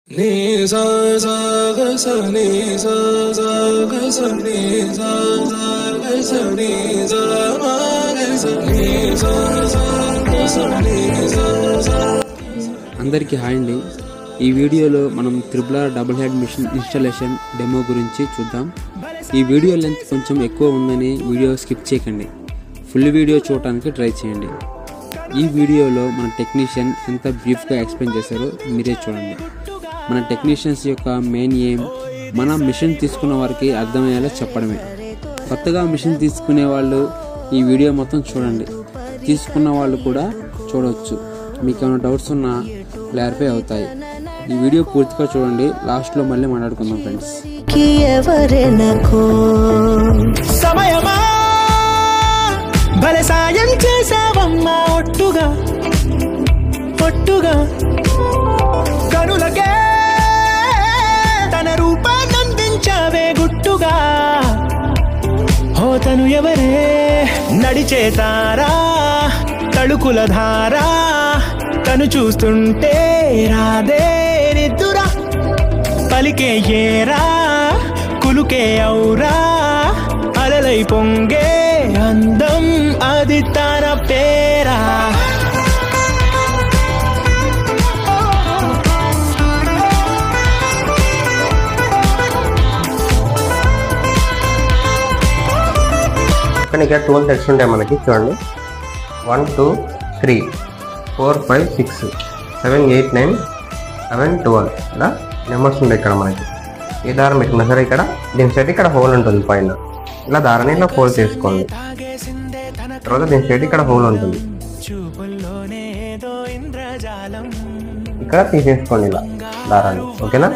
అందరికీ హాయ్ అండి. ఈ వీడియోలో మనం triple double head machine installation demo గురించి చూద్దాం. ఈ వీడియో లెంత్ కొంచెం ఎక్కువ ఉందని వీడియో స్కిప్ చేయకండి, ఫుల్ వీడియో చూడటానికి ట్రై చేయండి. ఈ వీడియోలో మన టెక్నీషియన్ ఎంత బ్రీఫ్గా ఎక్స్ప్లెయిన్ చేశారో మీరే చూడండి. మన టెక్నీషియన్స్ యొక్క మెయిన్ ఎయిమ్ మన మిషన్ తీసుకున్న వారికి అర్థమయ్యేలా చెప్పడమే. కొత్తగా మిషన్ తీసుకునే వాళ్ళు ఈ వీడియో మొత్తం చూడండి, తీసుకున్న వాళ్ళు కూడా చూడవచ్చు. మీకు ఏమైనా డౌట్స్ ఉన్నా క్లారిఫై అవుతాయి. ఈ వీడియో పూర్తిగా చూడండి, లాస్ట్లో మళ్ళీ మాట్లాడుకుందాం ఫ్రెండ్స్. భలే సాయం చేసావమ్మా ఒట్టుగా ఒట్టుగా కనులకే తన రూపాన్నందించావే గుట్టుగా. హోతను ఎవరే నడిచే తారా తళుకుల ధారా, తను చూస్తుంటే రాదే నిద్దురా. పలికే ఏరా కులుకే ఔరా, అలలై పొంగే అందం అది తన పేరా. ఇక్కడ టూల్ సెట్స్ ఉంటాయి మనకి, చూడండి. 1 2 3 4 5 6 7 8 9 11 12 ఇలా నెంబర్స్ ఉంటాయి ఇక్కడ మనకి. ఏ దారం పెట్టుకున్నా సరే ఇక్కడ దీని సైడ్ ఇక్కడ హోల్ ఉంటుంది పైన, ఇలా దారాన్ని ఇలా ఫోల్డ్ చేసుకోండి. తర్వాత దీని సైడ్ ఇక్కడ హోల్ ఉంటుంది, ఇక్కడ తీసేసుకోండి ఇలా దారాన్ని, ఓకేనా.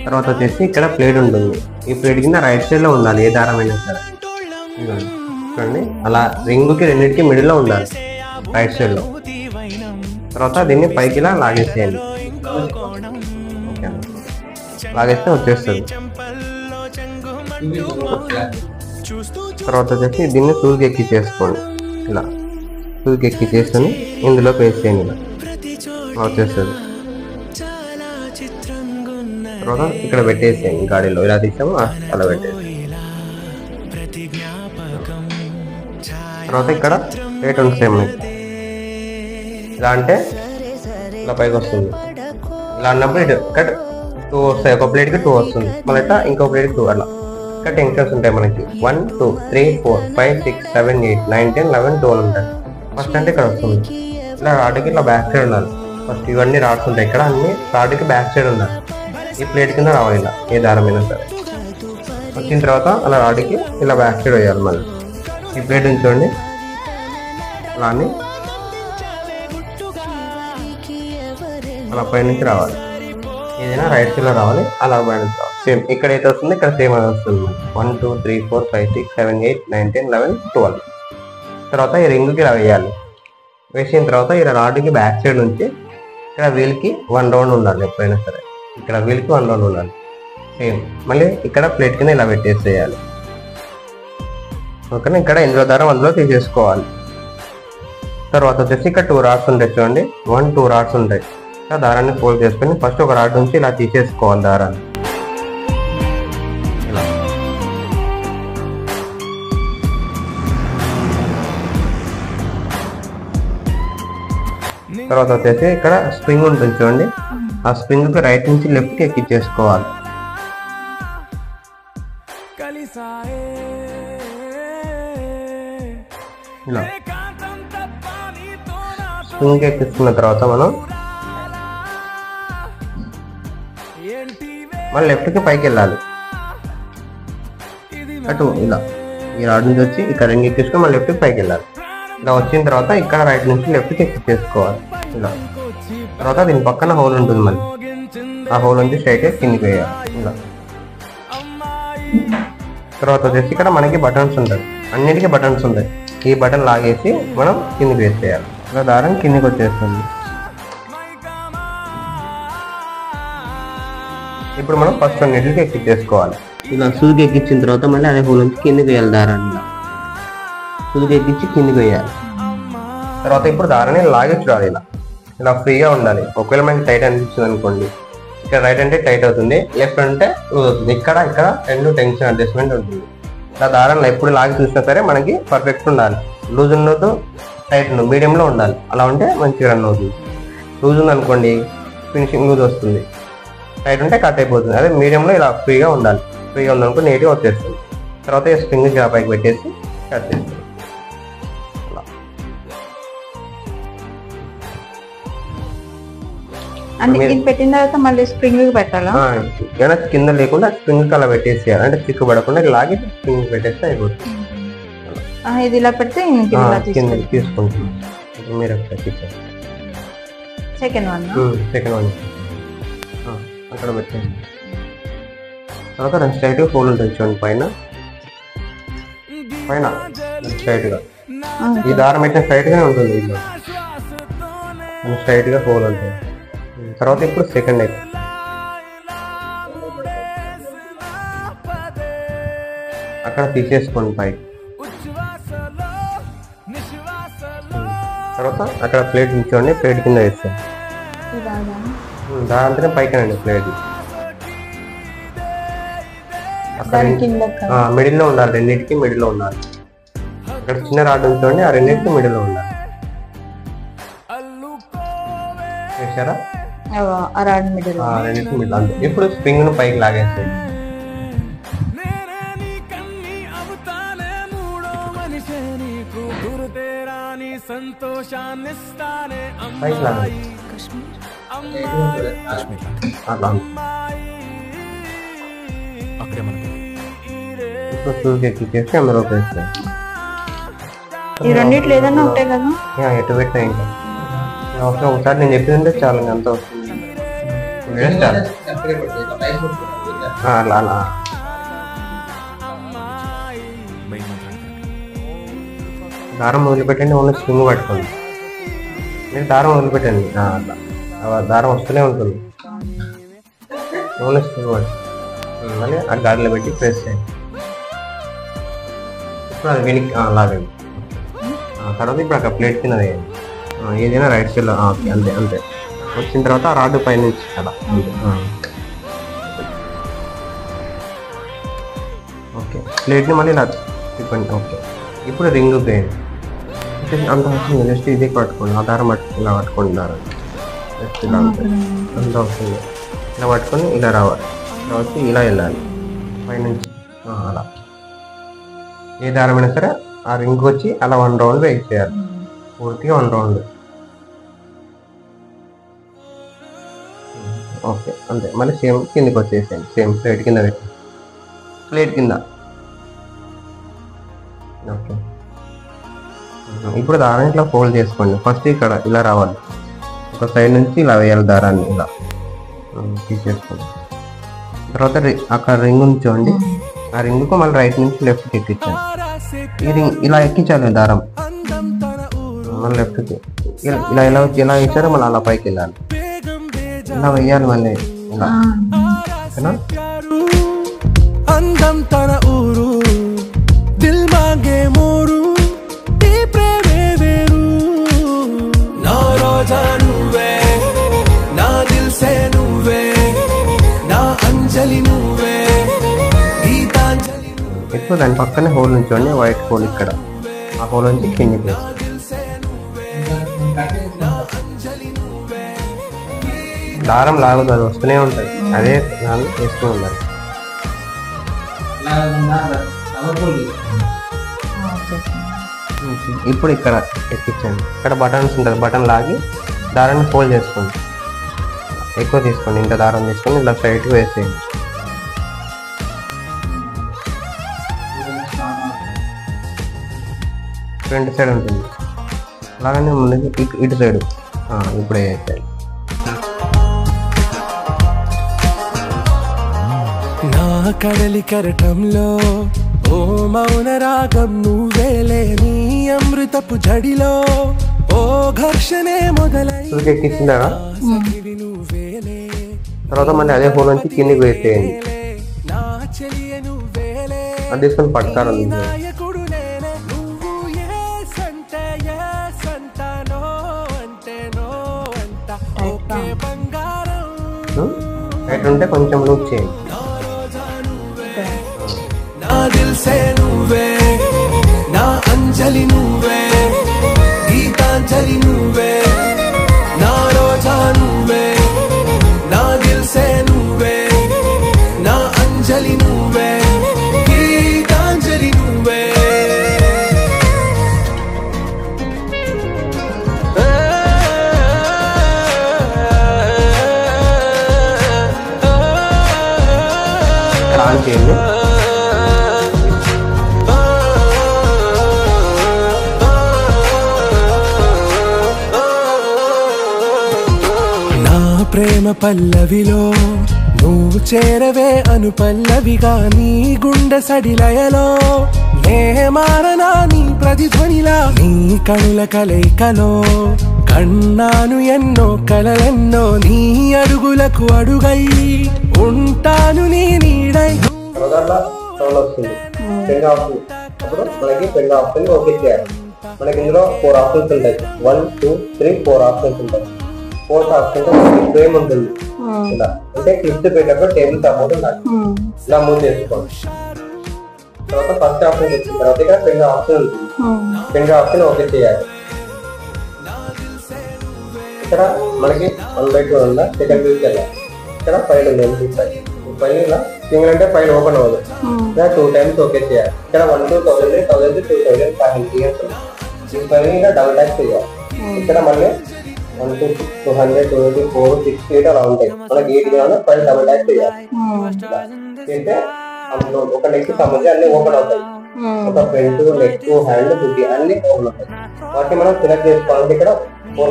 తర్వాత వచ్చేసి ఇక్కడ ప్లేట్ ఉంటుంది, ఈ ప్లేట్ కింద రైట్ సైడ్ లో ఉండాలి ఏ దారం అయినా సరే. చూడండి అలా రింగుకి రెండింటికి మిడిల్ లో ఉండాలి రైట్ సైడ్ లో. తర్వాత దీన్ని పైకి ఇలా లాగేసేయండి, లాగేస్తే వచ్చేస్తుంది. తర్వాత వచ్చేసి దీన్ని సూదికి ఎక్కించేసుకోండి, ఇలా సూదికి ఎక్కించేసుకొని ఇందులో వేసేయండి, ఇలా వచ్చేస్తుంది. తర్వాత ఇక్కడ పెట్టేసేయండి గాడిలో, ఇలా తీసాము అలా పెట్టేసి. తర్వాత ఇక్కడ ప్లేట్ ఉంటుంది మనకి, ఇలా అంటే ఇలా పైకి వస్తుంది. ఇలా అన్నప్పుడు ఇటు ఇక్కడ 2 వస్తాయి, ఒక ప్లేట్కి 2 వస్తుంది, మళ్ళీ ఇంకో ప్లేట్కి 2 అలా. ఇక్కడ టెన్షన్స్ ఉంటాయి మనకి, 1 2 3 4 5 6 7 8 9 10 11 12 ఉంటాయి. ఫస్ట్ అంటే ఇక్కడ వస్తుంది, ఇలా రాడ్కి ఇట్లా బ్యాక్ సైడ్ ఉండాలి. ఫస్ట్ ఇవన్నీ రాడ్స్ ఉంటాయి ఇక్కడ, అన్ని రాడ్కి బ్యాక్ సైడ్ ఉండాలి. ఈ ప్లేట్ కింద రావాలి ఇలా ఏ దారమైనా సరే. వచ్చిన తర్వాత అలా రాడ్కి ఇలా బ్యాక్ సైడ్ వేయాలి. మళ్ళీ ఈ ప్లేట్ ఉంచండి, అలా అని అలా పై నుంచి రావాలి. ఏదైనా రైట్ సైడ్ లో రావాలి, అలా పై నుంచి రావాలి. సేమ్ ఇక్కడ అయితే వస్తుంది, ఇక్కడ సేమ్ అది వస్తుంది. 1 2 3 4 5 6 7 8 9 10 11 12. తర్వాత ఈ రింగ్కి ఇలా వేయాలి. వేసిన తర్వాత ఇలా రాడ్కి బ్యాక్ సైడ్ నుంచి ఇక్కడ వీల్కి 1 రౌండ్ ఉండాలి ఎప్పుడైనా సరే, ఇక్కడ వీల్కి 1 రౌండ్ ఉండాలి. సేమ్ మళ్ళీ ఇక్కడ ప్లేట్ కింద ఇలా పెట్టేసేయాలి, ఓకేనా. ఇక్కడ ఇందులో దారం అందులో తీసేసుకోవాలి. తర్వాత వచ్చేసి ఇక్కడ 2 రాడ్స్ ఉంటాయి, చూడండి 1 2 రాడ్స్ ఉంటాయి. దారాన్ని ఫోల్డ్ చేసుకొని ఫస్ట్ ఒక రాడ్ నుంచి ఇలా తీసేసుకోవాలి దారాన్ని, ఇలా. తర్వాత వచ్చేసి ఇక్కడ స్ప్రింగ్ ఉంటుంది చూడండి, ఆ స్ప్రింగ్ కి రైట్ నుంచి లెఫ్ట్ కి ఎక్కించేసుకోవాలి. ఇలా స్ప్రింగ్ ఎక్కించుకున్న తర్వాత మనం మళ్ళీ లెఫ్ట్ కి పైకి వెళ్ళాలి. అటు ఇలా ఈ రాడ్ నుంచి వచ్చి ఇక్కడ రింగ్ ఎక్కించుకొని మళ్ళీ లెఫ్ట్ కి పైకి వెళ్ళాలి. ఇలా వచ్చిన తర్వాత ఇక్కడ రైట్ నుంచి లెఫ్ట్ కి ఎక్కించేసుకోవాలి, ఇలా. తర్వాత దీని పక్కన హోల్ ఉంటుంది, మళ్ళీ ఆ హోల్ నుంచి స్ట్రైట్ గా కిందికి వేయాలి, ఇలా. తర్వాత వచ్చేసి ఇక్కడ మనకి బటన్స్ ఉంటాయి, అన్నిటికీ బటన్స్ ఉంటాయి. ఈ బటన్ లాగేసి మనం కిందికి వేసేయాలి, ఇలా దారం కిందికి వచ్చేస్తుంది. ఇప్పుడు మనం ఫస్ట్ అన్నిటికి ఎక్కించేసుకోవాలి. ఇలా సూదికి ఎక్కించిన తర్వాత మళ్ళీ అదే హోల్ నుంచి కిందికి వేయాలి దారాన్ని, సూదికి ఎక్కించి కిందికి వేయాలి. తర్వాత ఇప్పుడు దారాన్ని లాగే చూడాలి, ఇలా ఫ్రీగా ఉండాలి. ఒకవేళ మనకి టైట్ అనిపించింది అనుకోండి, ఇక్కడ రైట్ అంటే టైట్ అవుతుంది, లెఫ్ట్ అంటే లూజ్ అవుతుంది. ఇక్కడ రెండు టెన్షన్ అడ్జస్ట్మెంట్ ఉంటుంది. ఇలా దారాన్ని ఎప్పుడు లాగి చూసినా సరే మనకి పర్ఫెక్ట్ ఉండాలి. లూజ్ ఉండదు, టైట్ ఉండదు, మీడియంలో ఉండాలి. అలా ఉంటే మంచిగా రన్ అవుతుంది. లూజ్ ఉంది అనుకోండి ఫినిషింగ్ లూజ్ వస్తుంది, టైట్ ఉంటే కట్ అయిపోతుంది. అదే మీడియంలో ఇలా ఫ్రీగా ఉండాలి. ఫ్రీగా ఉందనుకో నీట్గా వచ్చేస్తుంది. తర్వాత స్ప్రింగ్ ఇలా పైకి పెట్టేసి కట్ చేస్తుంది. అంటే ఇది పెట్టిన తర్వాత మళ్ళీ స్ప్రింగ్ పెట్టాలా? ఏమైనా కింద లేకుండా స్ప్రింగ్ అలా పెట్టేసేయాలి. అంటే చిక్కు పడకుండా లాగి స్ప్రింగ్ పెట్టేస్తే అయిపోతుంది. ఇది ఇలా పెడితే కింద తీసుకుంటుంది. మీరు సెకండ్ వన్ అక్కడ పెట్టండి. తర్వాత రెండు స్ట్రైట్గా ఫోల్డ్ ఉంటుంది చూడండి, పైన స్ట్రైట్గా ఈ దారం పెట్టిన స్ట్రైట్గానే ఉంటుంది. ఇందులో స్ట్రైట్గా ఫోల్డ్ ఉంటుంది. తర్వాత ఇప్పుడు సెకండ్ అయితే అక్కడ తీసేసుకోండి పైకి. తర్వాత అక్కడ ప్లేట్ ఉంచండి, ప్లేట్ కింద వేస్తాం. దాంతోనే పైకి ప్లేట్ మిడిల్లో ఉండాలి. రెండింటికి మిడిల్లో ఉండాలి. అక్కడ చిన్న రాడ్ ఉంచండి, ఆ రెండింటికి మిడిల్లో ఉండాలి. వేసారా? రెండింటికి మిడిల్ అంతే. ఇప్పుడు స్ప్రింగ్ ను పైకి లాగేస్తాయి. పైకి లాగండి. ఇప్పుడు షూకి ఎక్కించేసి అందులోకి వేస్తాయి. ఈ రెండిట్లో ఏదన్నా ఉంటాయి కదా, ఎటు పెట్టినా ఇంకా అవసరం. ఒకసారి నేను చెప్పిందంటే చాలు, అంత వస్తుంది. అలా దారం వదిలిపెట్టండి, ఓన్లీ స్ప్రింగ్ పట్టుకోండి. మీరు దారం వదిలిపెట్టండి, అలా దారం వస్తూనే ఉంటుంది. ఓన్లీ స్ప్రింగ్ పట్టుకోండి, మళ్ళీ ఆ గాడిలో పెట్టి ప్రెస్ చేయండి. ఇప్పుడు అది వెనక్కి లాగండి. తర్వాత ఇప్పుడు అక్కడ ప్లేట్ కింద వేయండి. ఏదైనా రైట్ సైడ్లో ఓకే, అంతే అంతే. వచ్చిన తర్వాత ఆ రాడ్ పైనుంచి అలా అంతే. ఓకే, ప్లేట్ని మళ్ళీ ఇలా తిప్పండి. ఓకే, ఇప్పుడు రింగ్ వేయండి. అంత వస్తుంది, జస్ట్ ఇదే పట్టుకోండి. ఆ దారం ఇలా పట్టుకోండి. దారం జస్ట్ ఇలా అంత వస్తుంది. ఇలా పట్టుకొని ఇలా రావాలి. ఇలా వచ్చి ఇలా వెళ్ళాలి పైనుంచి అలా. ఏ దారమైనా సరే ఆ రింగ్ వచ్చి అలా 1 రౌండ్ వెయిట్ చేయాలి, పూర్తిగా 1 రౌండ్. ఓకే, అంతే. మళ్ళీ సేమ్ కిందకి వచ్చేసేయండి. సేమ్ ప్లేట్ కింద పెట్టి ప్లేట్ కింద. ఓకే, ఇప్పుడు దారాన్ని ఇట్లా ఫోల్డ్ చేసుకోండి. ఫస్ట్ ఇక్కడ ఇలా రావాలి, ఒక సైడ్ నుంచి ఇలా వేయాలి దారాన్ని. ఇలా తీసేసుకోండి. తర్వాత అక్కడ రింగ్ ఉంచండి. ఆ రింగ్కు మళ్ళీ రైట్ నుంచి లెఫ్ట్కి ఎక్కించండి. ఈ రింగ్ ఇలా ఎక్కించాలి దారం, మళ్ళీ లెఫ్ట్కి ఇలా ఇలా వేసారో మళ్ళీ అలా పైకి వెళ్ళాలి. ఇలా వేయాలి మళ్ళీ ఇలా. అందం తన ఊరు దిల్ మాంగే మోరు ఈ ప్రేమే వేరు. నా రోజా నువ్వే, నా దిల్ సే నువ్వే, నా అంజలి నువ్వే, గీతాంజలి. ఇప్పుడు దాని పక్కనే హోల్ ఉంచండి, వైట్ హోల్ ఇక్కడ. ఆ హోల్ నుంచి కిందికి వేస్తాం. దారం లాగదు, అది వస్తూనే ఉంటుంది. అదే దాన్ని వేస్తూ ఉండాలి. ఇప్పుడు ఇక్కడ ఎక్కించండి. ఇక్కడ బటన్స్ ఉంటుంది, బటన్ లాగి దారాన్ని ఫోల్డ్ చేసుకోండి. ఎక్కువ తీసుకోండి, ఇంత దారం తీసుకొని ఇలా సైడ్కి వేసేయండి. ఫ్రంట్ సైడ్ ఉంటుంది, అలాగనే ముందుకి ఇటు సైడ్ ఇప్పుడే వేసేయాలి. నా కడలి కరటంలో ఓ మౌన రాగం నువ్వేలే, నీ అమృతపు జడిలో ఓ ఘర్షణే మొదలై. తర్వాత మళ్ళీ అదే హోల్ నుంచి కిందికి వేసేయండి. అది తీసుకొని పడతారు. టైట్ ఉంటే కొంచెం లూజ్ చేయండి. నా దిల్ సే నువ్వే, నా అంజలి నువ్వే, గీతాంజలి నువ్వే, నా రోజా నువ్వే, నా దిల్ సే నువ్వే, నా అంజలి నువ్వే, గీతాంజలి నువ్వే. ఆన్ చేయండి. నా ప్రేమ పల్లవిలో నువ్వు చేరవే అను పల్లవిగా, నీ గుండె సడిలయలో నే మారనా నీ ప్రతిధ్వనిలా, నీ కనుల కలయికలో కన్నాను ఎన్నో కలలెన్నో, నీ అడుగులకు అడుగై ఉంటాను నీ నీడై. సౌండ్ వస్తుంది, పెన్ ఆప్షన్. అప్పుడు మనకి పెన్ ఆప్షన్ ఓకే చేయాలి. మనకి ఇందులో 4 ఆప్షన్స్ ఉంటాయి. 1 2 3 4 ఆప్షన్స్ ఉంటాయి. 4th ఆప్షన్ ఫ్రేమ్ ఉంటుంది. ఇలా అంటే క్లిప్స్ పెట్టేటప్పుడు టేబుల్ సపోర్ట్ ఉండాలి. ఇలా మూవ్ చేసుకోండి. తర్వాత ఫస్ట్ ఆప్షన్ వచ్చిన తర్వాత ఇక్కడ పెన్ ఆప్షన్ ఉంటుంది. పెన్ ఆప్షన్ ఓకే చేయాలి. ఇక్కడ మనకి 1/2 ఉందా, సెకండ్ వీక్ వెళ్ళాలి. ఇక్కడ ఫైల్ ఉంది, ఫైల్ ఇలా సింగిల్ అంటే ఫైల్ ఓపెన్ అవ్వదు. ఇలా 2 టైమ్స్ ఓకే చేయాలి. ఇక్కడ 1 to 1000 1000 to 2500 ఈ ఫైల్ ఇలా డబుల్ ట్యాప్ చేయాలి. ఇక్కడ మళ్ళీ 1 to 200 200 460 అలా ఉంటాయి. మనకి 8 కావాలి, ఫైల్ డబుల్ ట్యాప్ చేయాలి. చేస్తే అందులో ఒక నెక్ సంబంధించి అన్ని ఓపెన్ అవుతాయి. ఒక ఫ్రంట్, నెక్, హ్యాండ్, బుద్ధి అన్ని ఓపెన్ అవుతాయి. వాటిని మనం సెలెక్ట్ చేసుకోవాలంటే ఇక్కడ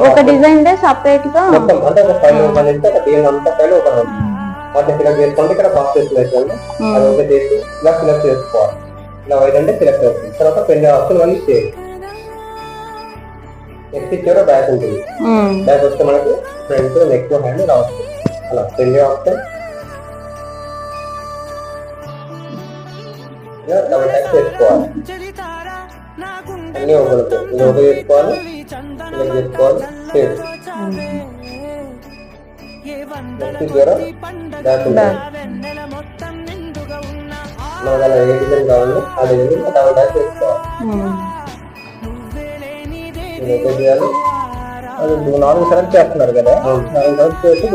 ఒక డిజైన్ సపరేట్ గా మొత్తం అంటే ఒక ఫైల్ ఓపెన్ చేస్తే ఒక డిజైన్ అంతా ఫైల్ ఓపెన్ అవుతుంది. వాటిని సెలెక్ట్ చేసుకోండి. ఇక్కడ బాక్సెస్ వేసుకోండి. అది ఓకే చేసి ఇలా సెలెక్ట్ చేసుకోవాలి. ఇలా వైట్ అంటే సెలెక్ట్ అవుతుంది. తర్వాత పెన్ ఆప్షన్ వాళ్ళు ఇచ్చేది. నెక్స్ట్ ఇచ్చారో బ్యాక్ ఉంటుంది. బ్యాక్ వస్తే మనకి ఫ్రంట్, నెక్, హ్యాండ్ ఇలా వస్తుంది. అలా పెన్ ఆప్షన్ ఇలా డబుల్ ట్యాప్ చేసుకోవాలి. అన్ని ఓపెన్ అవుతాయి. ఇది ఓకే చేసుకోవాలి, సెలెక్ట్ చేసుకోవాలి, సేవ్. నెక్స్ట్ ఇచ్చారో బ్యాక్ ఉంటుంది. మనకు అలా ఏ డిజైన్ కావాలి ఆ డిజైన్ డబుల్ ట్యాప్ చేసుకోవాలి. ఓకే చేయాలి. అది 4 సెలెక్ట్ చేస్తున్నారు కదా, 4 సెలెక్ట్ చేసి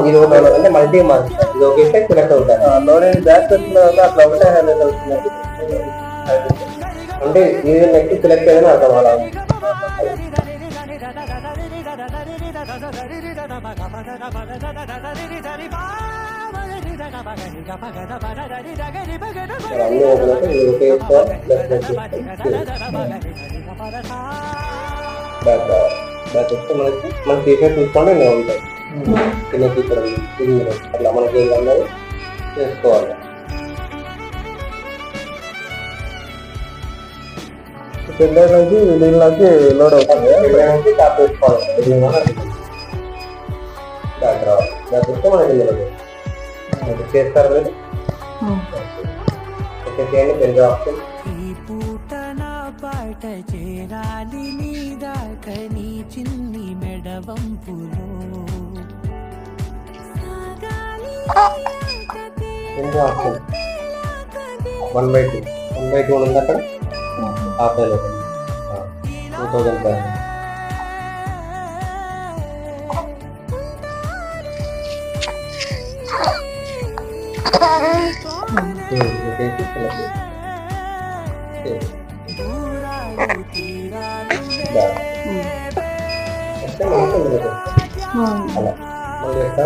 ఇది ఒక అంటే మల్టీ మార్క్ ఇది ఓకే సెలెక్ట్ అవుతారు. బ్యాక్ వచ్చిన అట్లా ఒకటే హ్యాండ్ అవుతుంది అంటే ఇది నెక్స్ట్ సెలెక్ట్ అయ్యేదని అర్థం. అలా అన్ని ఓపెన్ అయితే ఇది ఓకే చేసుకోవాలి. బ్యాక్ బ్యాక్ వస్తే మనకి మన టీషర్ట్ చూసుకోండి ఇలా ఉంటాయి. కిందకి ఇక్కడ అట్లా మనకి ఏదన్నది చేసుకోవాలి. సెంటర్ నుంచి దీనిలోకి లోడ్ అవుతుంది. నుంచి ట్యాప్ చేసుకోవాలి. బ్యాక్ రావాలి. బ్యాక్ వస్తే మనకి ఇందులో చేస్తారు మీరు ఓకే చేయండి. పెన్ ఆప్షన్ ఆప్షన్ 1/2 1/2 ఉంది అక్కడ హాఫ్ 2000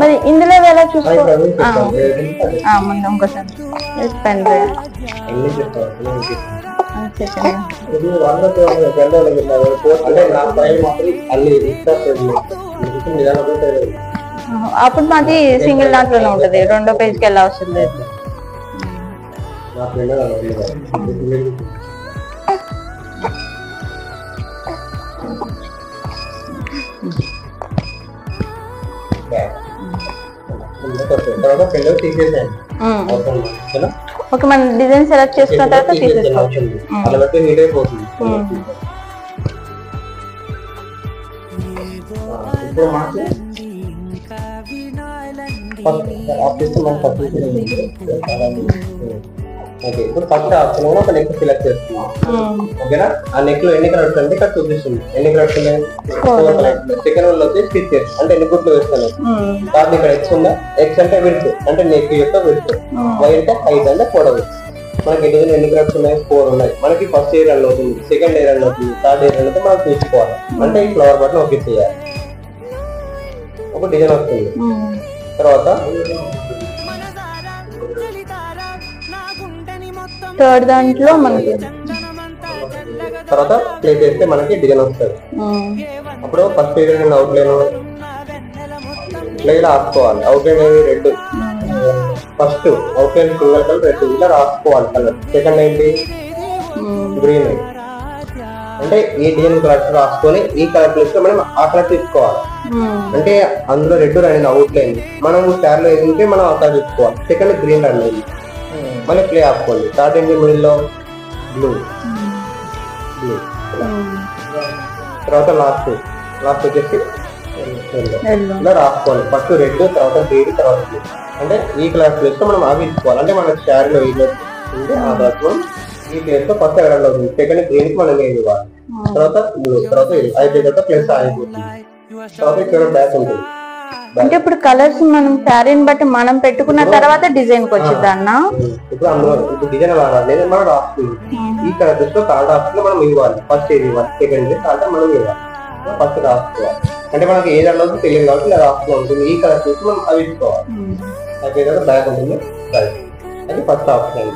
మరి ఇందులో ఎలా చూసుకోవాలి? ముందు ఇంకోసారి పెన్ డ్రైవ్ అప్పుడు మాది సింగిల్ దాంట్లోనే ఉంటది, 2వ పేజ్కి వెళ్ళా అవసరం లేదు. ఓకే, మనం డిజైన్ సెలెక్ట్ చేసుకున్న తర్వాత తీసేసుకోవచ్చు. ఓకే, ఇప్పుడు ఫస్ట్ ఆప్షన్ కూడా ఒక నెక్ సెలెక్ట్ చేస్తున్నాం. ఓకేనా, ఆ నెక్ లో ఎన్ని కలర్స్ అంటే ఇక్కడ చూపిస్తుంది. ఎన్ని కలర్స్ ఉన్నాయి? సెకండ్ వన్ వచ్చి స్టిచెస్ అంటే ఎన్ని గుట్లు వేస్తాను. కాబట్టి ఇక్కడ ఎక్స్ ఉందా? ఎక్స్ అంటే విడ్త్ అంటే నెక్ యొక్క విడ్త్, వై అంటే హైట్ అంటే పొడవు. మనకి డిజైన్ ఎన్ని కలర్స్ ఉన్నాయి? 4 ఉన్నాయి. మనకి ఫస్ట్ ఇయర్ రన్ అవుతుంది, సెకండ్ ఇయర్ రన్ అవుతుంది, థర్డ్ ఇయర్ రన్ అవుతుంది. మనం చూసుకోవాలి అంటే ఈ ఫ్లవర్ బటన్ ఓకే చేయాలి. ఒక డిజైన్ వస్తుంది. తర్వాత థర్డ్ దాంట్లో మనకి తర్వాత ప్లే చేస్తే మనకి డిజైన్ వస్తుంది. అప్పుడు ఫస్ట్ ఇయర్ నేను అవుట్లైన్ ఇలా రాసుకోవాలి. అవుట్లైన్ అనేది red, first outline single colour red ఇలా రాసుకోవాలి కలర్. సెకండ్ ఏంటి? గ్రీన్. అంటే ఈ డిజైన్ కలర్స్ రాసుకొని ఈ కలర్ ప్లేస్ లో మనం ఆ కలర్ తీసుకోవాలి. అంటే అందులో రెడ్ రన్ అవుట్లైన్ మనం స్టార్ లో వేసుకుంటే మనం ఆ కలర్ తీసుకోవాలి. సెకండ్ గ్రీన్ రన్ అయింది, మళ్ళీ ప్లే ఆపుకోండి. థర్డ్ ఏంటి? మిడిల్ లో బ్లూ. తర్వాత లాస్ట్ వచ్చేసి ఇలా రాసుకోవాలి. ఫస్ట్ రెడ్, తర్వాత గ్రీన్, తర్వాత బ్లూ. అంటే ఈ కలర్ ప్లేస్ లో మనం అవి ఇచ్చుకోవాలి. అంటే మన స్టార్ లో ఉంది ఆ దాంట్లో ఈ ప్లేస్ లో ఫస్ట్ ఎక్కడ అవుతుంది. సెకండ్ గ్రీన్ కి మనం ఏది ఇవ్వాలి, తర్వాత బ్లూ, తర్వాత అయిపోయిన తర్వాత ప్లేస్ అయిపోతుంది. తర్వాత ఇక్కడ బ్యాక్ ఉంటుంది. అంటే ఇప్పుడు కలర్స్ మనం శారీని బట్టి మనం పెట్టుకున్న తర్వాత డిజైన్ కి వచ్చింది అన్న. ఇప్పుడు అందులో ఇప్పుడు డిజైన్ అలా రాలేదు, మనం రాస్తుంది. ఈ కలర్ లో థర్డ్ ఆప్షన్ మనం ఇవ్వాలి. ఫస్ట్ ఏది ఇవ్వాలి, సెకండ్ థర్డ్ మనం ఇవ్వాలి. ఫస్ట్ రాసుకోవాలి. అంటే మనకి ఏది అన్నది తెలియదు కాబట్టి ఇలా రాస్తూ ఉంటుంది. ఈ కలర్ చూసి మనం అవి ఇచ్చుకోవాలి. అయిపోయిన తర్వాత బ్యాక్ ఉంటుంది. అది ఫస్ట్ ఆప్షన్.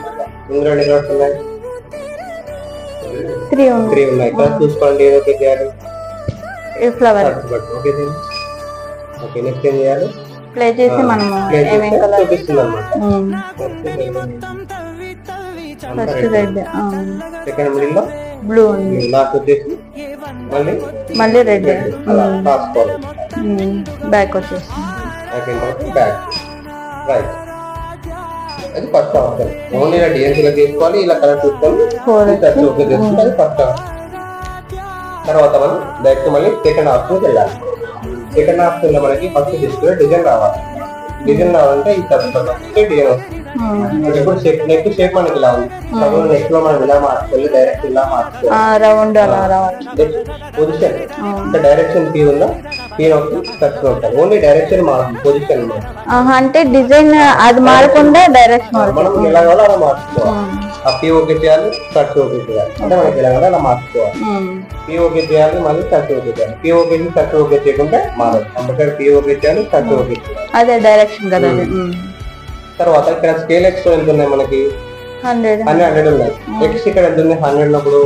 ఇందులో ఎన్ని కలర్స్ ఉన్నాయి? 3 ఉన్నాయి. కలర్ చూసుకోండి. ఏదో ఓకే చేయాలి. ఫ్లవర్ ఓకే, నెక్స్ట్ ఏం చేయాలి? ప్లే చేసి మనము ఏమేం కలర్ చూపిస్తుంది అన్నమాట. ఫస్ట్ రెడ్, సెకండ్ మిడిల్ లో బ్లూ ఉంది, లాస్ట్ వచ్చేసి మళ్ళీ రెడ్. రాసుకోవాలి. బ్యాక్ వచ్చేసి బ్యాక్ రైట్. అది ఫస్ట్ ఆప్షన్. ఓన్లీ ఇలా డిఎన్సీ లో తీసుకోవాలి. ఇలా కలర్ చూసుకొని ఓకే చేసుకుంటే అది ఫస్ట్ ఆప్షన్. తర్వాత మనం డైరెక్ట్ మళ్ళీ సెకండ్ ఆప్షన్కి వెళ్ళాలి. సెకండ్ ఆప్షన్ లో మనకి ఫస్ట్ డిస్ప్లే డిజైన్ రావాలి. డిజైన్ రావాలంటే ఈ తర్వాత డిజైన్ వస్తుంది. ఇప్పుడు నెక్ షేప్ మనకి ఇలా ఉంది. నెక్ లో మనం ఇలా మార్చుకోవాలి, డైరెక్ట్ ఇలా మార్చుకోవాలి. పొజిషన్ అంటే డైరెక్షన్ పీ ఉందా, పీ నొక్కి ఉంటాయి. ఓన్లీ డైరెక్షన్ మారుతుంది, పొజిషన్ అంటే డిజైన్ అది మారకుండా డైరెక్షన్ మనం ఎలా కావాలో అలా మార్చుకోవాలి. ఆ పీ ఓకే చేయాలి, టచ్ ఓకే చేయాలి. అంటే మనకి ఎలా కావాలో అలా మార్చుకోవాలి. పీ ఓకే చేయాలి, మళ్ళీ టచ్ ఓకే చేయాలి. పీ ఓకే టచ్ ఓకే చేయకుంటే మారదు. అందుకని పీ ఓకే చేయాలి, టచ్ ఓకే చేయాలి. అదే డైరెక్షన్ కదా. తర్వాత ఇక్కడ స్కేల్ ఎక్స్ ఎంత ఉన్నాయి? మనకి 100 ఉన్నాయి. ఎక్స్ ఇక్కడ ఎంత ఉంది? 100 ఉన్నప్పుడు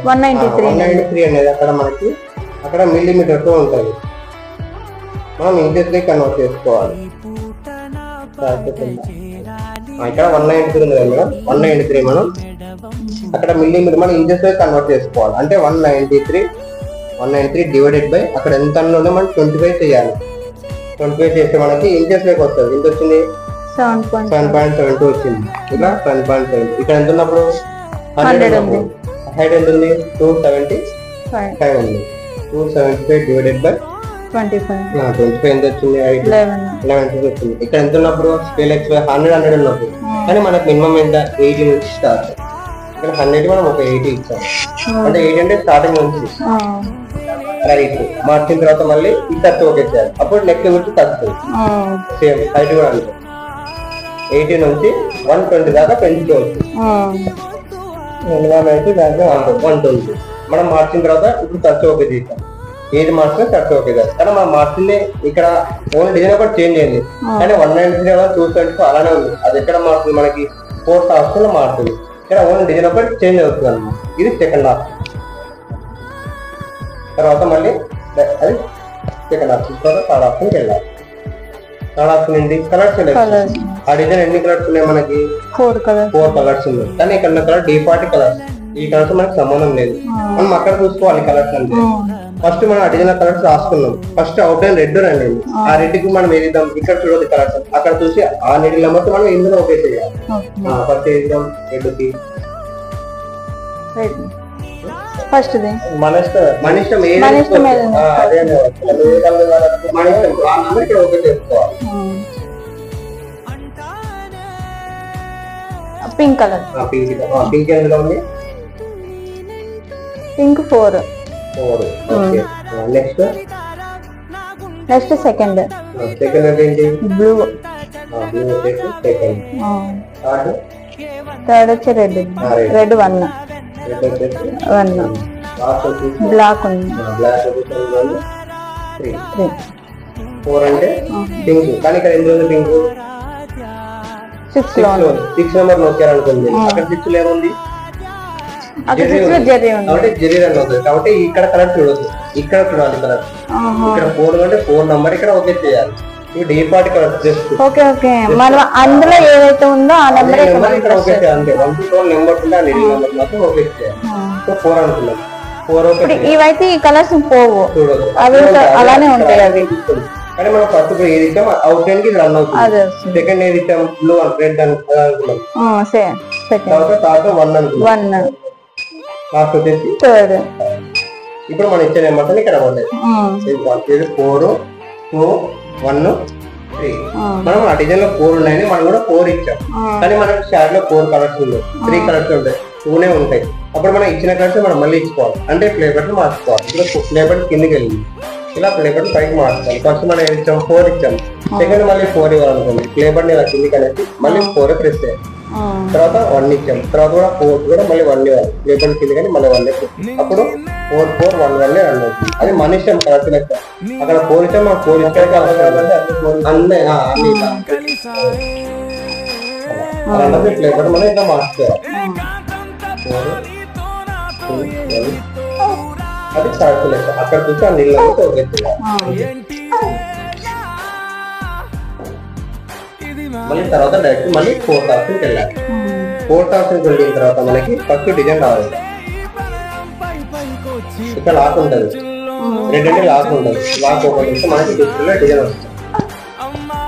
193 అనేది అక్కడ మనకి అక్కడ మిల్లీమీటర్ తో ఉంటుంది. మనం ఇంచెస్ కి కన్వర్ట్ చేసుకోవాలి. ఇక్కడ 193 ఉంది కదా మేడం, 193 మనం అక్కడ మిల్లీమీటర్ మనం ఇంచెస్ కి కన్వర్ట్ చేసుకోవాలి. అంటే 193 డివైడెడ్ బై అక్కడ ఎంత ఉందో మనం 25 చేయాలి. 25 చేస్తే మనకి ఇంచెస్ లోకి వస్తుంది. ఎంత వచ్చింది? 7.72 వచ్చింది. ఇలా 7.7. ఇక్కడ ఎంత ఉన్నప్పుడు 100 ఉన్నప్పుడు హైట్ ఎంత ఉంది? 275 ఉంది. 275 డివైడెడ్ బై 25 ఎంత వచ్చింది? 11 వచ్చింది. ఇక్కడ ఎంత ఉన్నప్పుడు స్కేల్ ఎక్స్ 100 ఉన్నప్పుడు కానీ మనకు మినిమం ఎంత? 80 నుంచి స్టార్ట్. ఇక్కడ 100 మనం ఒక 80 ఇచ్చాం. అంటే 80 అంటే స్టార్టింగ్ నుంచి రైట్. మార్చిన తర్వాత మళ్ళీ ఈ టచ్ ఓకే చేయాలి. అప్పుడు నెక్ గురించి తగ్గుతుంది. సేమ్ హైట్ కూడా అంతే. 80 నుంచి 120 దాకా పెంచుకోవచ్చు. 120 మనం మార్చిన తర్వాత ఇప్పుడు టచ్ ఓకే చేస్తాం. ఏది మార్చినా టచ్ ఓకే చేస్తాం. కానీ మనం మార్చింది ఇక్కడ ఓన్లీ డిజైన్ ఒకటి చేంజ్ అయింది. కానీ 193 224 అలానే ఉంది. అది ఎక్కడ మారుతుంది? మనకి 4th ఆప్షన్ లో మారుతుంది. ఇక్కడ ఓన్లీ డిజైన్ ఒకటి చేంజ్ అవుతుంది అన్నమాట. ఇది సెకండ్ ఆప్షన్. తర్వాత మళ్ళీ అది సెకండ్ ఆప్షన్. తర్వాత థర్డ్ ఆప్షన్కి వెళ్ళాలి. థర్డ్ ఆప్షన్ ఏంటి? Colours selection. ఆ డిజైన్ ఎన్ని కలర్స్ ఉన్నాయి? మనకి 4 కలర్స్ ఉన్నాయి. కానీ ఇక్కడ కలర్ డిఫాల్ట్ కలర్స్. ఈ కలర్స్ మనకి సంబంధం లేదు. మనం అక్కడ చూసుకోవాలి కలర్స్ అంటే. ఫస్ట్ మనం ఆ డిజైన్ కలర్స్ రాసుకున్నాం. ఫస్ట్ అవుట్లైన్ రెడ్ రండి. ఆ రెడ్ కి మనం ఏదిద్దాం? ఇక్కడ చూడదు కలర్స్. అక్కడ చూసి ఆ నీటి నెంబర్ మనం ఇందులో ఓకే చేయాలి. ఫస్ట్ ఏదిద్దాం? రెడ్ కి ఫస్ట్ ది మన ఇష్టం మన ఇష్టం ఏది అదే మన ఇష్టం ఆ నెంబర్ ఇక్కడ ఓకే చేసుకోవాలి. పింక్ కలర్ పింక్ ఎందులో ఉంది పింక్ 4 నెక్స్ట్ సెకండ్ అంటే ఏంటి బ్లూ బ్లూ వచ్చేసి సెకండ్ థర్డ్ వచ్చి రెడ్ 1 వచ్చేసి 1 లాస్ట్ వచ్చేసి బ్లాక్ ఉంది బ్లాక్ వచ్చేసి 3 3 4 అంటే పింక్ కానీ ఇక్కడ ఎందులో ఉంది పింక్ 6 లో 6 నెంబర్ నొక్కారనుకోండి అక్కడ 6 లో ఏముంది అక్కడ 6 లో జెర్రీ ఉంది కాబట్టి జెర్రీ రన్ అవుతుంది కాబట్టి ఇక్కడ కలర్ చూడొద్దు ఇక్కడ చూడాలి కలర్ ఇక్కడ 4 అంటే 4 నెంబర్ ఇక్కడ ఓకే చేయాలి ఇది D part colour just okay okay మనం అందులో ఏదైతే ఉందో ఆ నెంబర్ ఇక్కడ ఓకే చేయాలి అంతే 1 to 12 నెంబర్స్ ఉంటే ఆ నెంబర్ మాత్రం ఓకే చేయాలి సో 4 అనుకున్నాం 4 ఓకే ఇవైతే ఈ కలర్స్ పోవు చూడొద్దు అవి అలానే ఉంటాయి అవి కానీ మనం ఫస్ట్ ఏది ఇచ్చాం అవుట్ లైన్ కి రన్ అవుతుంది సెకండ్ ఏది ఇచ్చాం బ్లూ రెడ్ అనుకున్నాం తర్వాత 1 అనుకున్నాం లాస్ట్ వచ్చేసి థర్డ్ ఇప్పుడు మనం ఇచ్చే నెంబర్స్ ఇక్కడ పడలేదు 4 2 1 3 మనం ఆ డిజైన్ లో 4 ఉన్నాయని మనం కూడా 4 ఇచ్చాం కానీ మనకు షార్ట్ లో 4 కలర్స్ ఉన్నాయి 3 కలర్స్ ఉంటాయి 2నే ఉంటాయి అప్పుడు మనం ఇచ్చిన కలర్స్ మనం మళ్ళీ ఇచ్చుకోవాలి అంటే ప్లే బటన్ మార్చుకోవాలి ఇప్పుడు ప్లే బటన్ కిందికి వెళ్ళింది ఇలా ప్లే బటన్ పైకి మార్చుకోవాలి ఫస్ట్ మనం ఏం ఇచ్చాం 4 ఇచ్చాం సెకండ్ మళ్ళీ 4 ఇవ్వాలనుకోండి ప్లే బటన్ ఇలా కిందికి అనేది మళ్ళీ 4 ప్రెస్ చేయాలి తర్వాత 1 ఇచ్చాం తర్వాత కూడా 4 కూడా మళ్ళీ 1 ఇవ్వాలి ప్లే బటన్ కింద కానీ మళ్ళీ 1 అప్పుడు 4 4 1 1 రన్ అవుతుంది అది మన ఇష్టం కరెక్ట్ లెక్క అక్కడ 4 ఇచ్చాం మనం 4 ఇస్తే అన్నీ అలాంటి ప్లే బటన్ మనం ఇట్లా మార్చుకోవాలి 4 2 1 అది కరెక్ట్ లెక్క అక్కడ చూసి ఆ నీళ్ళు ఓకే మళ్ళీ తర్వాత డైరెక్ట్ మళ్ళీ 4th ఆప్షన్కి వెళ్ళాలి 4th ఆప్షన్కి వెళ్ళిన తర్వాత మనకి ఫస్ట్ డిజైన్ రావాలి ఇక్కడ లాక్ ఉంటుంది రెడ్ అంటే లాక్ ఉంటుంది లాక్ ఓపెన్ చేస్తే మనకి డిస్ప్లేలో డిజైన్ వస్తుంది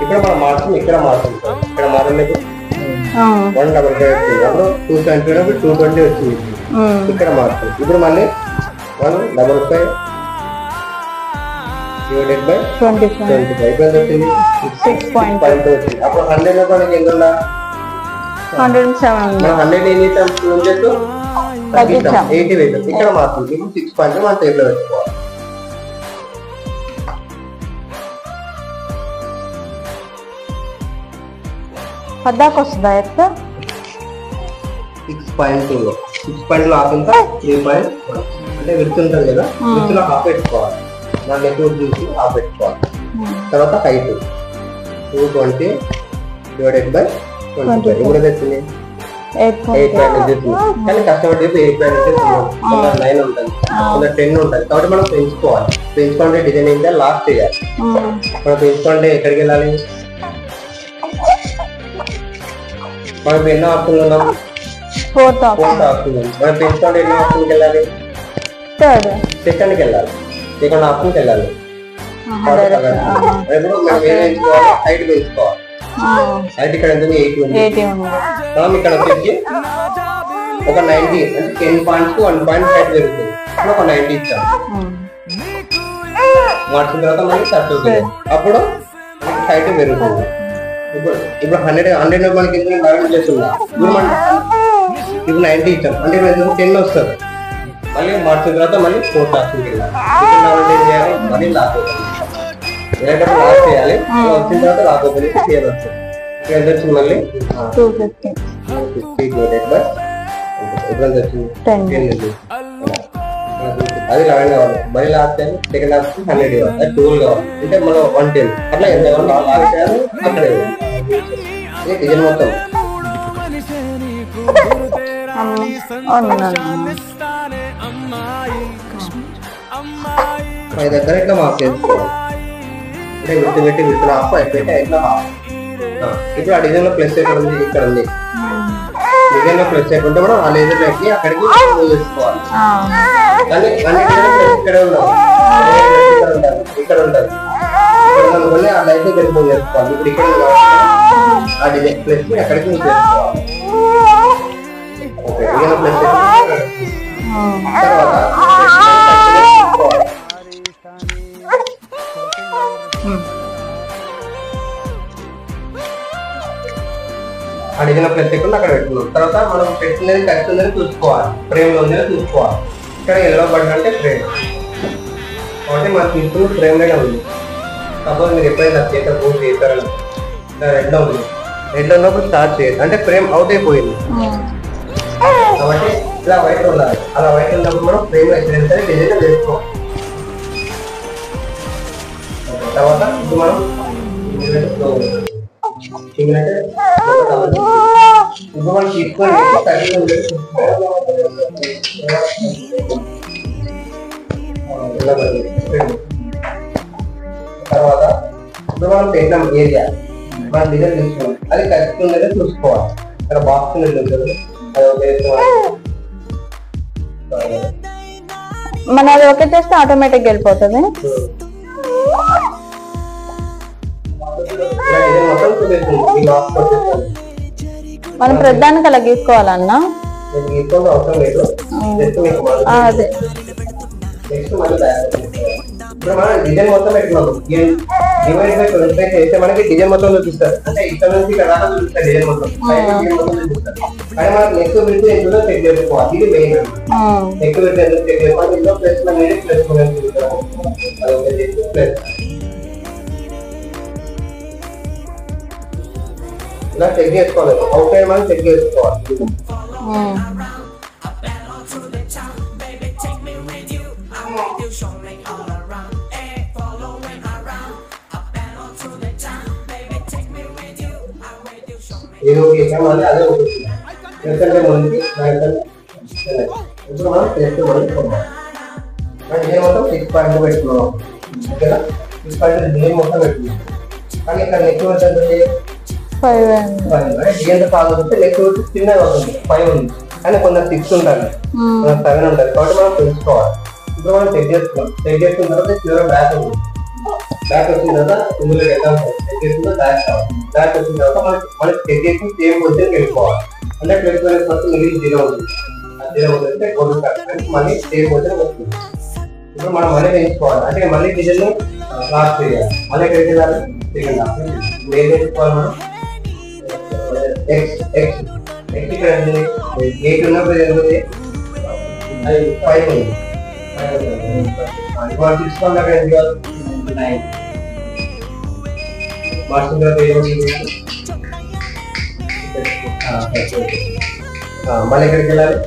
ఇక్కడ మనం మార్చుకుని ఇక్కడ మార్చుకుంటాం ఇక్కడ మారలేదు 155 అప్పుడు 270 220 వచ్చింది ఇక్కడ మార్చుకుంటాం ఇప్పుడు మళ్ళీ 155 డివైడెడ్ బై 25 ఇక్కడ వచ్చింది 6.5 వచ్చింది అప్పుడు 100 లో మనకి ఎంత ఉందా 107 మనం 100 ఏం చేస్తాం 80 వేసాం ఇక్కడ మాత్రం ఇప్పుడు 6.5 మనం టేబుల్ పెట్టుకోవాలి పద్దాకు వస్తుందా ఎత్త 6.2 లో 6 లో ఆఫ్ ఇంకా 3.1 అంటే విడ్త్ ఉంటుంది కదా విడ్త్ లో హాఫ్ పెట్టుకోవాలి మన నెట్వర్క్ చూసి హాఫ్ పెట్టుకోవాలి తర్వాత హైట్ 220 డివైడెడ్ బై 25 ఇప్పుడు తెచ్చింది 8.8 కానీ కస్టమర్ చెప్పి 8.8 9 ఉంటుంది 10 ఉంటుంది కాబట్టి మనం పెంచుకోవాలి డిజైన్ ఇంకా లాస్ట్ చేయాలి మనం పెంచుకుంటే ఎక్కడికి వెళ్ళాలి మనం ఎన్నో ఆప్షన్లు ఉన్నాం 4th ఆప్షన్ మనం పెంచుకుంటే ఎన్నో ఆప్షన్కి వెళ్ళాలి సెకండ్కి వెళ్ళాలి సెకండ్ ఆప్షన్కి వెళ్ళాలి ఇప్పుడు మనం ఏం పెంచుకోవాలి హైట్ పెంచుకోవాలి హైట్ ఇక్కడ ఎంత 80 మనం ఇక్కడ వచ్చేసి ఒక 90 అంటే 10 పాయింట్స్ 1.5 పెరుగుతుంది ఒక 90 ఇచ్చాం మార్చిన తర్వాత మనకి 30 అప్పుడు హైట్ పెరుగుతుంది ఇప్పుడు 100 మనకి ఎందుకు బ్యాలెన్స్ చేస్తున్నా ఇప్పుడు 90 ఇచ్చాం అంటే 10 వస్తుంది మళ్ళీ మార్చిన తర్వాత మళ్ళీ 4th ఆప్షన్కి వెళ్ళాలి మళ్ళీ లాక్ వెళ్ళేటప్పుడు లాక్ చేయాలి వచ్చిన తర్వాత లాక్ ఓపెన్ చేసి క్లియర్ వస్తుంది క్లియర్ వచ్చింది మళ్ళీ 250 డివైడెడ్ బై ఎప్పుడు వచ్చింది 10 అది 11 కావాలి మళ్ళీ లాస్ట్ చేయాలి సెకండ్ ఆప్షన్ 100 కావాలి అది 12 కావాలి అంటే మనం 110 అట్లా ఎంత కావాలి లాక్ చేయాలి అక్కడే డిజైన్ మొత్తం పై దగ్గర ఇట్లా మార్క్ చేసుకోవాలి అంటే విత్తు పెట్టి విత్తు హాఫ్ అయిపోయి ఇట్లా హాఫ్ ఇప్పుడు ఆ డిజైన్ లో ప్లస్ ఎక్కడ ఉంది ఇక్కడ ఉంది డిజైన్ లో ప్లస్ అయిపోతే మనం ఆ లేజర్ లైట్ ని అక్కడికి మూవ్ చేసుకోవాలి కానీ ఇక్కడే ఉన్నాం ఇక్కడ ఉండాలి అనుకోని ఆ లైట్ ఇక్కడ మూవ్ చేసుకోవాలి ఇప్పుడు ఇక్కడ ఆ డిజైన్ ప్లస్ ని అక్కడికి మూవ్ చేసుకోవాలి ఓకే డిజైన్ ప్లస్ అడిగిన ప్రతి ఒక్కరు అక్కడ పెట్టుకున్నాం. తర్వాత మనం పెట్టినది కరెక్ట్ ఉందని చూసుకోవాలి, ఫ్రేమ్ లో ఉందని చూసుకోవాలి. ఇక్కడ ఎల్లో బటన్ అంటే ఫ్రేమ్ కాబట్టి మనం తీసుకున్న ఫ్రేమ్ లోనే ఉంది. సపోజ్ మీరు ఎప్పుడైనా చేస్తారు పూర్తి చేస్తారని రెడ్ లో ఉంది, రెడ్ లో ఉన్నప్పుడు స్టార్ట్ చేయాలి అంటే ఫ్రేమ్ అవుట్ అయిపోయింది కాబట్టి ఇలా వైట్ ఉండాలి. అలా వైట్ ఉన్నప్పుడు మనం ఫ్రేమ్ లో ఎక్కడ డిజైన్ వేసుకోవాలి. తర్వాత ఇప్పుడు మనం ఇప్పుడు మనం తీసుకొని తర్వాత ఇప్పుడు మనం పెట్టిన ఏరియా మనం డిజైన్ తీసుకోవాలి, అది కరెక్ట్ ఉందని చూసుకోవాలి. ఇక్కడ బాక్స్ ఉంటుంది మన అది ఓకే చేస్తే ఆటోమేటిక్ వెళ్ళిపోతుంది. మనం ప్రధానికి అలా గీసుకోవాలన్నా అవసరం లేదు. అదే నెక్స్ట్ మళ్ళీ ఇప్పుడు మనం డిజైన్ మొత్తం పెట్టుకున్నాం. డివైడ్ బై 25 చేస్తే మనకి డిజైన్ మొత్తం చూపిస్తారు. అంటే ఇక్కడ నుంచి ఇక్కడ దాకా చూపిస్తారు డిజైన్ మొత్తం చూపిస్తారు. కానీ మనకి నెక్ విడ్త్ ఎందులో చెక్ చేసుకోవాలి, ఇది మెయిన్. నెక్ విడ్త్ ఎందులో చెక్ చేసుకోవాలి, ఇందులో ప్లస్ ప్లస్ ప్లస్ ఇలా చెక్ చేసుకోవాలి. అవుట్ సైడ్ మనం చెక్ చేసుకోవాలి. ఏదో మళ్ళీ అదే ఉంటుంది. ఎందుకంటే మనకి ఇప్పుడు మనం చేస్తూ మొత్తం 6 పాయింట్ పెట్టుకున్నాం. ఓకేనా, 6 పాయింట్ డిజైన్ మొత్తం పెట్టుకున్నాం. కానీ ఇక్కడ నెక్ అంటే డిజైన్ కాకపోతే నెక్ చిన్నగా ఉంటుంది, 5 ఉంది. కానీ కొందరు 6 ఉంటుంది, 7 ఉంటుంది. కాబట్టి మనం తెలుసుకోవాలి. ఇప్పుడు మనం చెక్ చేసుకున్నాం. చెక్ చేసుకున్న తర్వాత చివరి బ్యాక్ ఉంది. బ్యాక్ వచ్చిన తర్వాత ఇందులో వెళ్దాం. చెక్ చేసుకుంటే బ్యాక్ కావాలి. బ్యాక్ వచ్చిన తర్వాత మనకి చెక్ చేసి సేమ్ పొజిషన్ వెళ్ళిపోవాలి. అంటే 12 మొత్తం మిగిలిన 0 ఉంది. ఆ 0 ఉంటే కొడుకు మళ్ళీ సేమ్ పొజిషన్ వస్తుంది. ఇప్పుడు మనం మళ్ళీ వేసుకోవాలి. అంటే మళ్ళీ డిజైన్ లాస్ట్ చేయాలి. మళ్ళీ ఎక్కడికి వెళ్ళాలి, సెకండ్ హాఫ్ ఏం వేసుకోవాలి మనం ఎక్స్ ఎక్స్ ఎక్స్ ఇక్కడ 8 ఉన్నప్పుడు ఏముంది, అది 5 ఉంది. మనం తీసుకోవాలి అక్కడ ఎంత కాదు 9 మార్క్స్ మళ్ళీ ఎక్కడికి వెళ్ళాలి,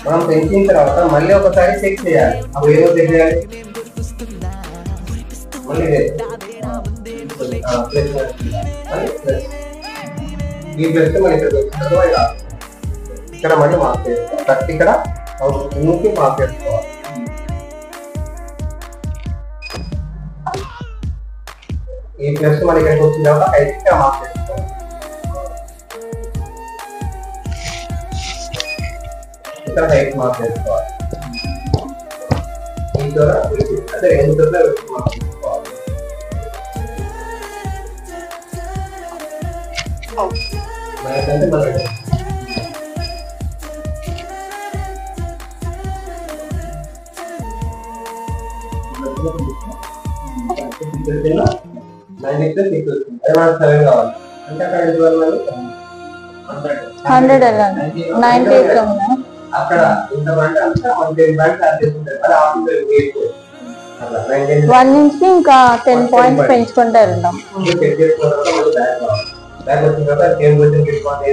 మనం పెంచిన తర్వాత మళ్ళీ ఒకసారి చెక్ చేయాలి. అప్పుడు ఏదో చెక్ చేయాలి, మళ్ళీ ఈ ప్లస్ మళ్ళీ ఇక్కడ మళ్ళీ మార్క్ చేసుకోవాలి. కరెక్ట్ ఇక్కడ మార్క్ చేసుకోవాలి. ఈ ప్లస్ మళ్ళీ ఇక్కడికి వచ్చిన తర్వాత ఇక్కడ మార్క్ చేసుకోవాలి. ఇక్కడ హైట్ మార్క్ చేసుకోవాలి. ఈ ద్వారా అంటే 2 మార్క్ చేసుకోవాలి. అంటే మళ్ళీ కావాలి అంటే అక్కడ 100 90 అక్కడ ఇంత బ్రాండ్ అంతా 1 నుంచి ఇంకా 10 పాయింట్స్ పెంచుకుంటూ వెళ్దాం. బ్యాక్ వచ్చిన తర్వాత సేమ్ పొజిషన్ పెట్టుకోవాలి.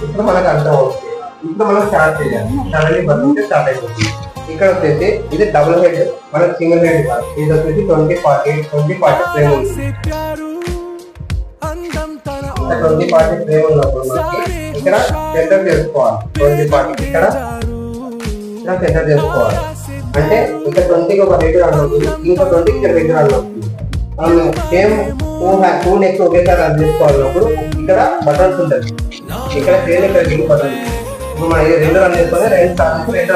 ఇప్పుడు మనకు అర్థం అవుతుంది. ఇప్పుడు మనం స్టార్ట్ చేయాలి. సడన్లీ బటన్ స్టార్ట్ అయిపోతుంది. ఇక్కడ వచ్చేసి ఇది డబుల్ హెడ్, మనకు సింగిల్ హెడ్ కాదు. ఇది వచ్చేసి 20-40 ఫ్రేమ్ ఉంది. 20-40 ఫ్రేమ్ ఉన్నప్పుడు మనకి ఇక్కడ సెంటర్ చేసుకోవాలి. 20-40 ఇక్కడ సెంటర్ చేసుకోవాలి. అంటే ఇక్కడ 20కి ఒక హెడ్ రన్ అవుతుంది, ఇంకో 20కి ఇక్కడ హెడ్ రన్ అవుతుంది. మనం సేమ్ 2 నెక్స్ ఒకేసారి రన్ చేసుకోవాలన్నప్పుడు ఇక్కడ బటన్స్ ఉంటుంది. ఇక్కడ సేమ్ ఇక్కడ లింక్ బటన్. ఇప్పుడు మనం 2 రన్ చేసుకొని 2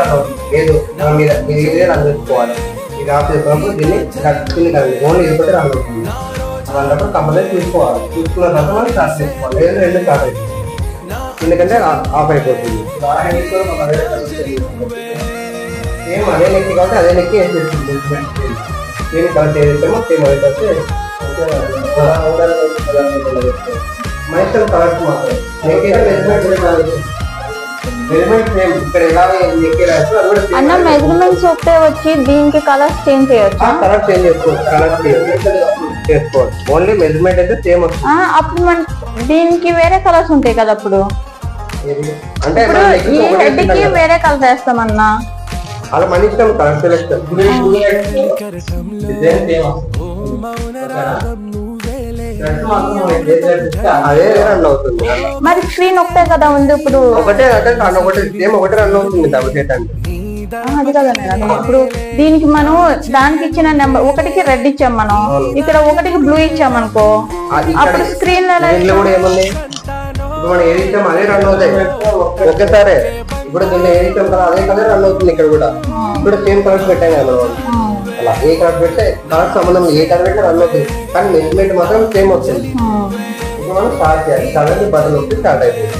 రన్ అవుతుంది. లేదు మనం మీద రన్ చేసుకోవాలి. ఇక ఇది ఆఫ్ చేసుకున్నప్పుడు దీన్ని కదండి ఓన్లీ ఇది ఒకటి రన్ అవుతుంది. అలాంటప్పుడు కంపల్సరీ చూసుకోవాలి. చూసుకున్న తర్వాత మనం స్టార్ట్ చేసుకోవాలి. లేదు రెండు స్టార్ట్ అవుతుంది ఎందుకంటే ఆఫ్ అయిపోతుంది. సేమ్ అదే నెక్కి కాబట్టి అదే నెక్కి ఏం చేస్తుంది దీన్ని కలెక్ట్ చేసేమో సేమ్ అదే వస్తే మైస్టర్ కలర్స్ మాత్రం నెక్ మెజర్మెంట్ సేమ్ ఇక్కడ ఎలా నెక్ రాసి అది కూడా అన్న మెజర్మెంట్స్ ఒకటే వచ్చి దీనికి కలర్స్ చేంజ్ చేయొచ్చు. కలర్ చేంజ్ చేసుకోవచ్చు. కలర్ చేసుకోవచ్చు. ఓన్లీ మెజర్మెంట్ అయితే సేమ్ వస్తుంది. అప్పుడు మన దీనికి వేరే కలర్స్ ఉంటాయి కదా అప్పుడు అంటే ఈ హెడ్ కి వేరే కలర్ వేస్తామన్నా అలా మన ఇష్టం కలర్ సెలెక్షన్ అదే రన్ అవుతుంది. మరి స్క్రీన్ ఒకటే కదా ఉంది ఇప్పుడు ఒకటే అంటే ఒకటే సేమ్ ఒకటే రన్ అవుతుంది డబుల్ సెట్ అంటే అది కదండి. ఇప్పుడు దీనికి మనం దానికి ఇచ్చిన నెంబర్ ఒకటికి రెడ్ ఇచ్చాం మనం ఇక్కడ ఒకటికి బ్లూ ఇచ్చాం అనుకో అప్పుడు స్క్రీన్ లో కూడా ఏముంది ఇప్పుడు మనం ఏది ఇచ్చాం అదే రన్ అవుతాయి ఒకేసారి. ఇప్పుడు దీన్ని ఏది ఇచ్చాం కదా అదే కలర్ రన్ అవుతుంది ఇక్కడ కూడా. ఇప్పుడు సేమ్ కలర్స్ పెట్టాం కదా అలా ఏ కలర్ పెడితే కలర్ సంబంధం ఏ కలర్ పెడితే రన్ అవుతుంది కానీ మెజర్మెంట్ మాత్రం సేమ్ వస్తుంది. ఇప్పుడు మనం స్టార్ట్ చేయాలి. కలర్ బటన్ వచ్చి స్టార్ట్ అయిపోయింది.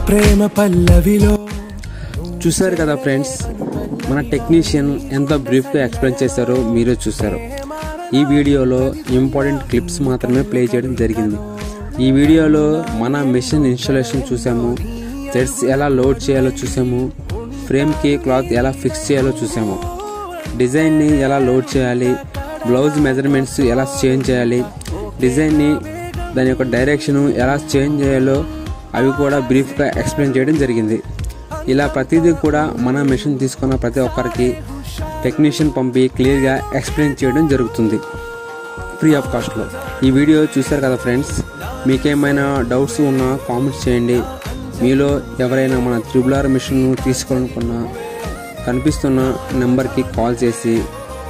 ప్రేమ పల్లవిలో చూసారు కదా ఫ్రెండ్స్, మన టెక్నీషియన్ ఎంత బ్రీఫ్గా ఎక్స్ప్లెయిన్ చేశారో మీరే చూసారు. ఈ వీడియోలో ఇంపార్టెంట్ క్లిప్స్ మాత్రమే ప్లే చేయడం జరిగింది. ఈ వీడియోలో మన మెషిన్ ఇన్స్టాలేషన్ చూసాము, థ్రెడ్స్ ఎలా లోడ్ చేయాలో చూసాము, ఫ్రేమ్కి క్లాత్ ఎలా ఫిక్స్ చేయాలో చూసాము, డిజైన్ని ఎలా లోడ్ చేయాలి, బ్లౌజ్ మెజర్మెంట్స్ ఎలా చేంజ్ చేయాలి, డిజైన్ని దాని యొక్క డైరెక్షను ఎలా చేంజ్ చేయాలో అవి కూడా బ్రీఫ్గా ఎక్స్ప్లెయిన్ చేయడం జరిగింది. ఇలా ప్రతిదీ కూడా మన మెషిన్ తీసుకున్న ప్రతి ఒక్కరికి టెక్నీషియన్ పంపి క్లియర్గా ఎక్స్ప్లెయిన్ చేయడం జరుగుతుంది ఫ్రీ ఆఫ్ కాస్ట్లో. ఈ వీడియో చూశారు కదా ఫ్రెండ్స్, మీకేమైనా డౌట్స్ ఉన్నా కామెంట్స్ చేయండి. మీలో ఎవరైనా మన త్రిబుల్ మిషన్ తీసుకోవాలనుకున్నా కనిపిస్తున్న నెంబర్కి కాల్ చేసి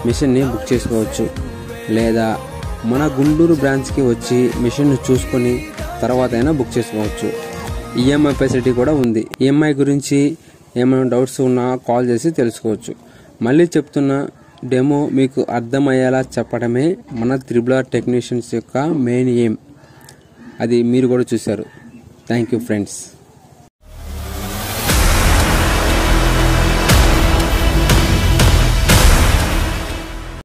మిషన్ని బుక్ చేసుకోవచ్చు. లేదా మన గుంటూరు బ్రాంచ్కి వచ్చి మిషన్ని చూసుకొని తర్వాత అయినా బుక్ చేసుకోవచ్చు. ఈఎంఐ ఫెసిలిటీ కూడా ఉంది. ఈఎంఐ గురించి ఏమైనా డౌట్స్ ఉన్నా కాల్ చేసి తెలుసుకోవచ్చు. మళ్ళీ చెప్తున్నా, డెమో మీకు అర్థమయ్యేలా చెప్పడమే మన త్రిబుల్ టెక్నీషియన్స్ యొక్క మెయిన్ ఎయిమ్. అది మీరు కూడా చూశారు. Thank you friends.